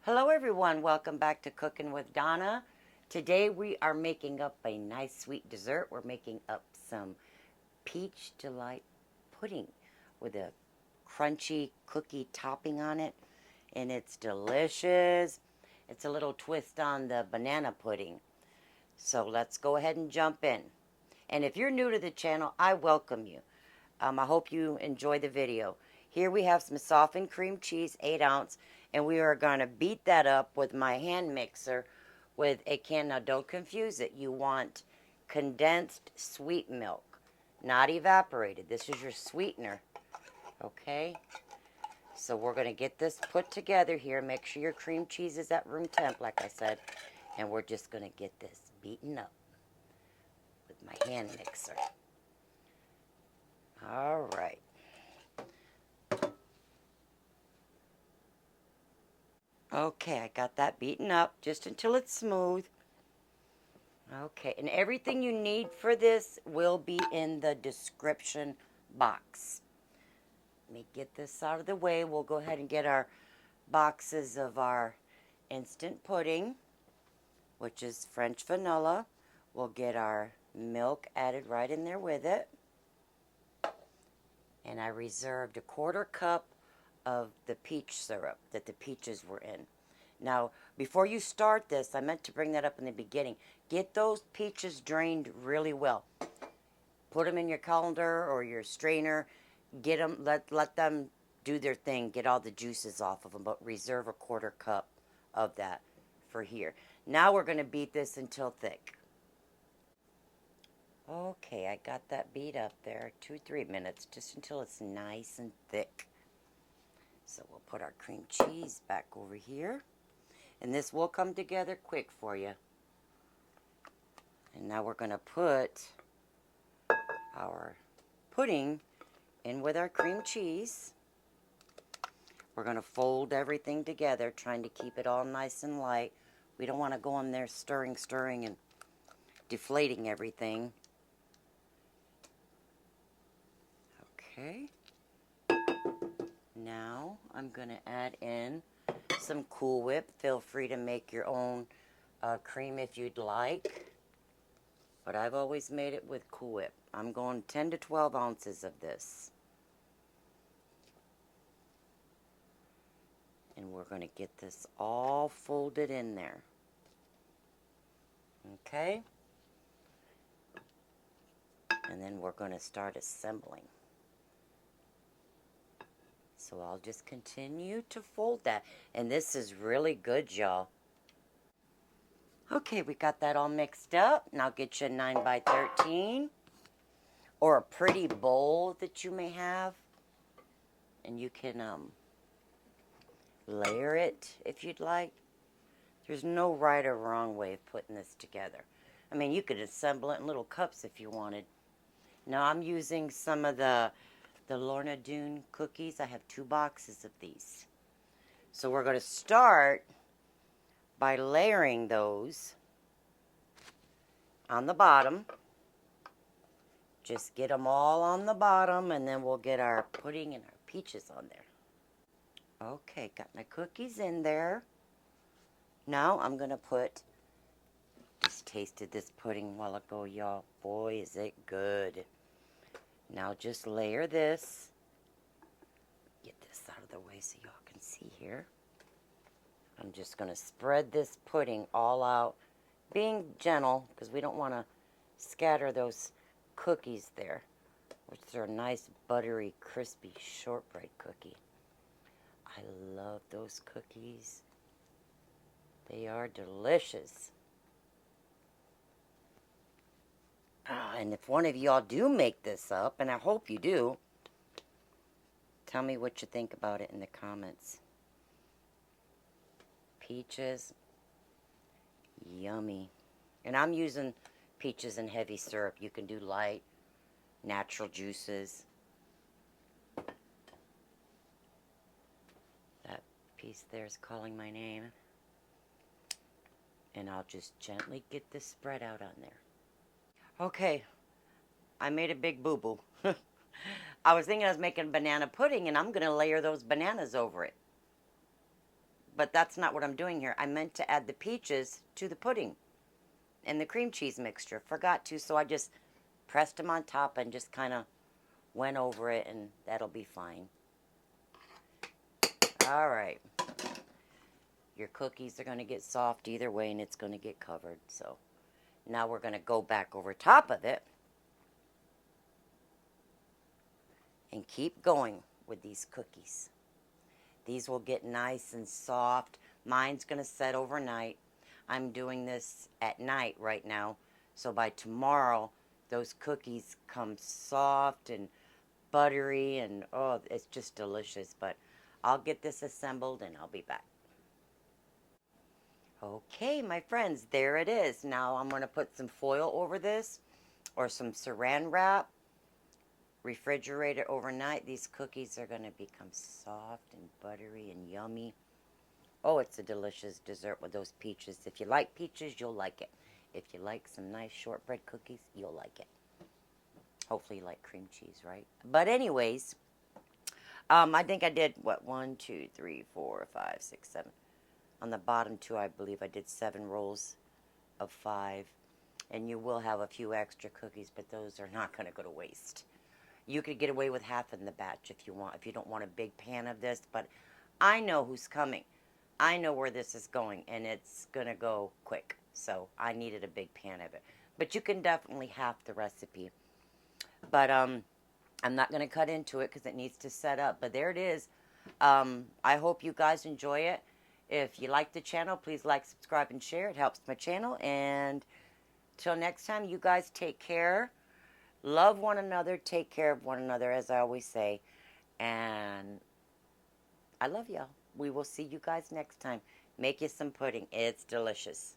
Hello everyone, welcome back to Cooking with Donna. Today we are making up a nice sweet dessert. We're making up some peach delight pudding with a crunchy cookie topping on it, and it's delicious. It's a little twist on the banana pudding. So let's go ahead and jump in. And if you're new to the channel, I welcome you. I hope you enjoy the video. Here we have some softened cream cheese, 8 ounce, and we are going to beat that up with my hand mixer with a can. Now don't confuse it. You want condensed sweet milk, not evaporated. This is your sweetener, okay? So we're going to get this put together here. Make sure your cream cheese is at room temp, like I said, and we're just going to get this beaten up with my hand mixer. All right. Okay, I got that beaten up just until it's smooth. Okay, and everything you need for this will be in the description box. Let me get this out of the way. We'll go ahead and get our boxes of our instant pudding, which is French vanilla. We'll get our milk added right in there with it. And I reserved a 1/4 cup of the peach syrup that the peaches were in. Now, before you start this, I meant to bring that up in the beginning. Get those peaches drained really well. Put them in your colander or your strainer. Get them, let them do their thing. Get all the juices off of them, but reserve a 1/4 cup of that for here. Now we're going to beat this until thick. Okay, I got that beat up there, 2-3 minutes, just until it's nice and thick. So we'll put our cream cheese back over here. And this will come together quick for you. And now we're going to put our pudding in with our cream cheese. We're going to fold everything together, trying to keep it all nice and light. We don't want to go in there stirring, and deflating everything. Okay. Now I'm going to add in some Cool Whip. Feel free to make your own cream if you'd like, but I've always made it with Cool Whip. I'm going 10 to 12 ounces of this. And we're going to get this all folded in there. Okay? And then we're going to start assembling. So I'll just continue to fold that. And this is really good, y'all. Okay, we got that all mixed up. Now get you a 9 by 13 or a pretty bowl that you may have. And you can layer it if you'd like. There's no right or wrong way of putting this together. I mean, you could assemble it in little cups if you wanted. Now I'm using some of the Lorna Doone cookies. I have 2 boxes of these. So we're going to start by layering those on the bottom. Just get them all on the bottom, and then we'll get our pudding and our peaches on there. Okay, got my cookies in there. Now I'm going to just tasted this pudding a while ago, y'all. Boy, is it good. Now just layer this. Get this out of the way so y'all can see here. I'm just going to spread this pudding all out, being gentle, because we don't want to scatter those cookies there, which are a nice buttery, crispy shortbread cookie. I love those cookies. They are delicious. And if one of y'all do make this up, and I hope you do, tell me what you think about it in the comments. Peaches, yummy. And I'm using peaches and heavy syrup. You can do light, natural juices. That piece there is calling my name. And I'll just gently get this spread out on there. Okay, I made a big boo-boo. I was thinking I was making banana pudding, and I'm going to layer those bananas over it. but that's not what I'm doing here. I meant to add the peaches to the pudding and the cream cheese mixture. Forgot to, so I just pressed them on top and just kind of went over it, and that'll be fine. All right. Your cookies are going to get soft either way, and it's going to get covered. So now we're going to go back over top of it and keep going with these cookies. These will get nice and soft. Mine's going to set overnight. I'm doing this at night right now. So by tomorrow, those cookies come soft and buttery, and oh, it's just delicious. But I'll get this assembled and I'll be back. Okay, my friends, there it is. Now I'm going to put some foil over this or some saran wrap. Refrigerate it overnight. These cookies are going to become soft and buttery and yummy. Oh, it's a delicious dessert with those peaches. If you like peaches, you'll like it. If you like some nice shortbread cookies, you'll like it. Hopefully you like cream cheese, right? But anyways, I think I did, what, 1, 2, 3, 4, 5, 6, 7. On the bottom two, I believe I did 7 rolls of 5. And you will have a few extra cookies, but those are not going to go to waste. You could get away with half in the batch if you want, if you don't want a big pan of this. But I know who's coming. I know where this is going, and it's going to go quick. So I needed a big pan of it. But you can definitely half the recipe. But I'm not going to cut into it because it needs to set up. But there it is. I hope you guys enjoy it. If you like the channel, please like, subscribe, and share. It helps my channel. And till next time, you guys take care. Love one another. Take care of one another, as I always say. And I love y'all. We will see you guys next time. Make you some pudding. It's delicious.